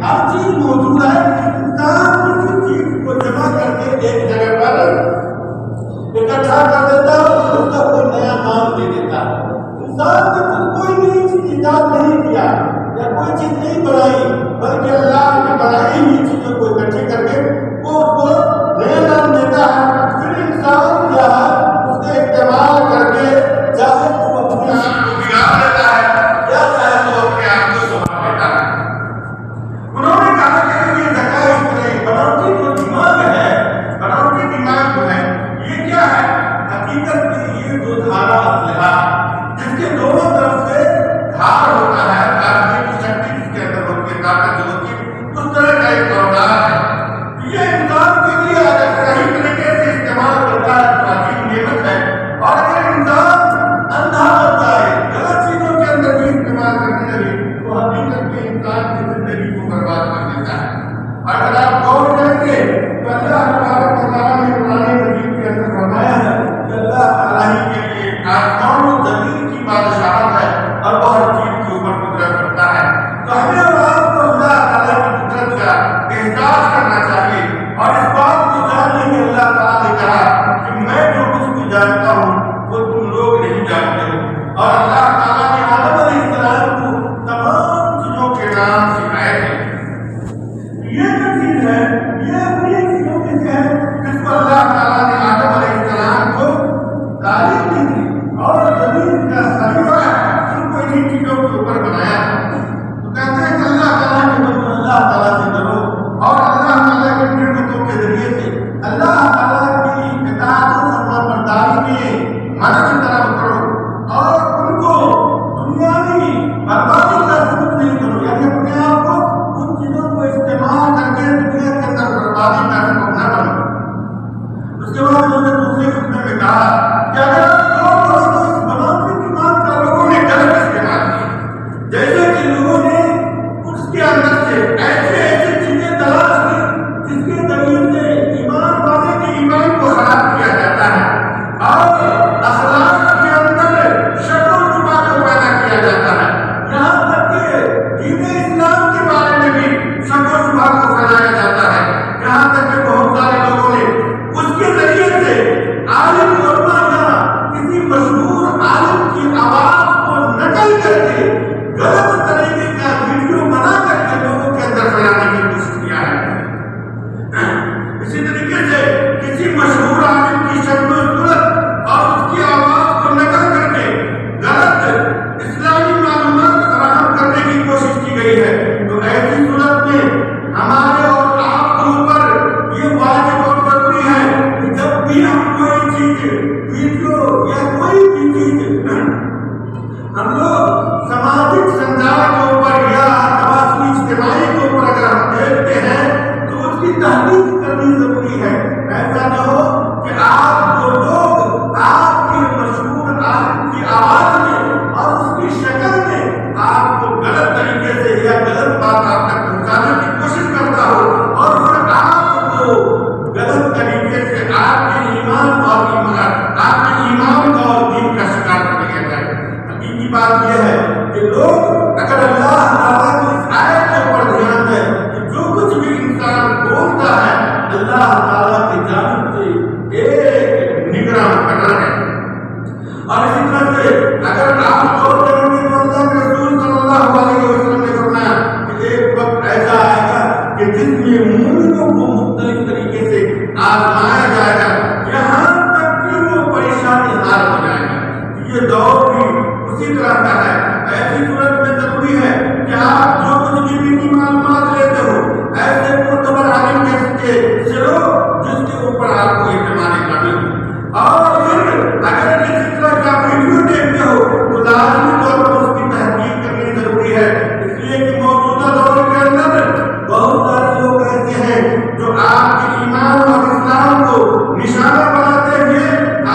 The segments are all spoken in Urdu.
ہر چیز موجود ہے. انسان کسی چیز کو جمع کر کے ایک جگہ پر اکٹھا کر دیتا ہے اور اس کا کوئی نیا نام دے دیتا ہے. انسان نے خود کوئی نئی چیز ایجاد نہیں کیا یا کوئی چیز نہیں بنائی، بلکہ اللہ کی بنائی ہوئی چیزوں کو اکٹھے کر کے وہ اس کو نیا نام دیتا ہے. پھر انسان کیا ہے اس کا استعمال کر کے چاہے تو اپنے آپ کو بگاڑ لیتا ہے یا چاہے تو اپنے آپ کو سنبھال لیتا ہے. انہوں نے کہا کہ یہ ذکاء اس طرح بناوٹی جو دماغ ہے، بناوٹی دماغ جو ہے یہ کیا ہے؟ حقیقت میں یہ جو دھارا اسلحہ جس کے دونوں طرف سے دھار ہوتا ہے، کاٹنے کی شکتی جس کے اندر ہوتی ہے، طاقت جو ہوتی ہے، اس طرح کا ایک اوزار ہے. یہ انسان کے لیے اگر صحیح طریقے سے استعمال کرتا ہے تو عظیم نعمت ہے، اور اگر انسان اندھا بن جائے، غلط چیزوں کے اندر بھی استعمال کرنے لگے تو حقیقت میں انسان کی زندگی کو برباد کر دیتا ہے. اور اگر آپ غور کریں گے تو اللہ تبارک و تعالیٰ نے قرآن مجید کے اندر فرمایا ہے کہ اللہ تعالیٰ ہی کے لیے آسمان و زمین کی بادشاہت ہے اور وہ ہر چیز کے اوپر قدرت رکھتا ہے. تو ہمیں اور آپ کو اللہ تعالیٰ کی قدرت کا احساس کرنا چاہیے اور اس بات کو جاننے کے اللہ تعالیٰ نے کہا کہ میں جو کچھ بھی جانتا ہوں وہ تم لوگ نہیں جانتے ہو. اور اللہ تعالیٰ نے آدم علیہ السلام کو تمام چیزوں کے نام سکھائے تھے. یہ جو چیز ہے یہ اپنی چیزوں میں سے ہے جس کو اللہ تعالیٰ نے آدم علیہ السلام کو تعلیم دی تھی اور زمین کا خلیفہ ان کو انہیں چیزوں کے اوپر بنایا تھا. تو کہتے ہیں کہ اللہ تعالیٰ کے بندو اللہ تعالیٰ سے ڈرو اور اللہ تعالیٰ کی نعمتوں کے ذریعے سے اللہ تعالیٰ کی اطاعت و فرمانبرداری میں مدد طلب کرو اور ان کو دنیاوی بربادی کا سبب نہیں کرو، یعنی اپنے آپ کو ان چیزوں کو استعمال کر کے دنیا کے اندر بربادی کا سبب نہ بنو. اس کے بعد انہوں نے دوسرے خطبے میں کہا کہ اگر اس بناوٹی دماغ کا لوگوں نے غلط استعمال کیا، جیسے کہ لوگوں نے اس کے اندر سے ایسے چیزیں تلاش کی جس کے ذریعے سے ایمان والے کے ایمان کو خراب کیا جاتا ہے اور اخلاق کے اندر شک و شبہ کو پیدا کیا جاتا ہے، یہاں تک کہ دین اسلام کے بارے میں بھی شک و شبہ کو پھیلایا جاتا ہے. یہاں تک کہ بہت سارے لوگوں نے اس کے ذریعے سے عالم علماء یا کسی مشہور عالم کی آواز کو نقل کر کے غلط طریقے کا ویڈیو بنا کر کے لوگوں کے اندر پھیلانے کی کوشش کیا ہے. اسی طریقے سے کسی مشہور عالم کی شکل و صورت اور اس کی آواز کو نقل کر کے غلط اسلامی معلومات فراہم کرنے کی کوشش کی گئی ہے. تو ایسی صورت میں ہمارے اور آپ کے اوپر یہ واجب اور ضروری ہے کہ جب بھی ہم کوئی چیز ویڈیو یا کوئی بھی چیز ہم لوگ سماجک سنجال کے اوپر یا تواصل اجتماعی کے اوپر اگر ہم دیکھتے ہیں تو اس کی تحقیق کرنی ضروری ہے. ایسا نہ ہو کہ آپ کو لوگ آپ کے مشہور عالم کی آواز میں اور اس کی شکل میں آپ کو غلط طریقے سے یا غلط بات آپ تک پہنچانے کی کوشش کرتا ہو اور پھر آپ کو غلط طریقے سے آپ کے ایمان اور دین کا شکار کر لیا جائے. حقیقی بات یہ ہے کہ لوگ اگر اللہ تعالیٰ کی اس آیت کے اوپر دھیان دیں کہ جو کچھ بھی انسان بولتا ہے اللہ تعالیٰ کی جانب سے ایک نگراں مقرر ہے. اور اسی طرح سے اگر آپ غور کریں گے تو اللہ کے رسول صلی اللہ علیہ وسلم نے فرمایا کہ ایک وقت ایسا آئے گا کہ جس میں مومنوں کو مختلف طریقے سے آزمایا جائے گا یہاں تک کہ وہ پریشانی حال ہو جائے گا. یہ دور بھی اسی طرح کا ہے. ایسی صورت میں ضروری ہے کہ آپ جو کچھ بھی دینی معلومات لیتے ہو ایسے معتبر عالم کے چلو جس کے اوپر آپ کو اعتماد قابل ہو. اور پھر اگر کسی طرح کا ویڈیو دیکھتے ہو تو لازمی طور پر اس کی تحقیق کرنی ضروری ہے. اس لیے کہ موجودہ دور کے اندر بہت سارے لوگ ایسے ہیں جو آپ کے ایمان اور اسلام کو نشانہ بناتے ہوئے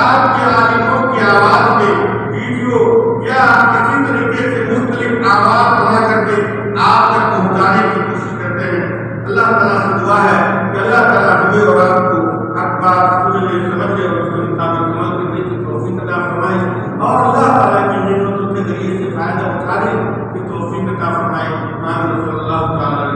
آپ کے عالموں کی آواز میں ویڈیو یا کسی طریقے سے مختلف آواز بنا کر کے آپ تک پہنچانے کی کوشش کرتے ہیں. اللہ تعالیٰ سے دعا ہے کہ اللہ تعالیٰ ہمیں اور آپ کو حق بات سمجھے اور اس کے مطابق عمل کرنے کی توفیق عطا فرمائے اور اللہ تعالیٰ کی نعمتوں کے ذریعے سے فائدہ اٹھانے کی توفیق عطا فرمائے. آمین صلی اللہ تعالیٰ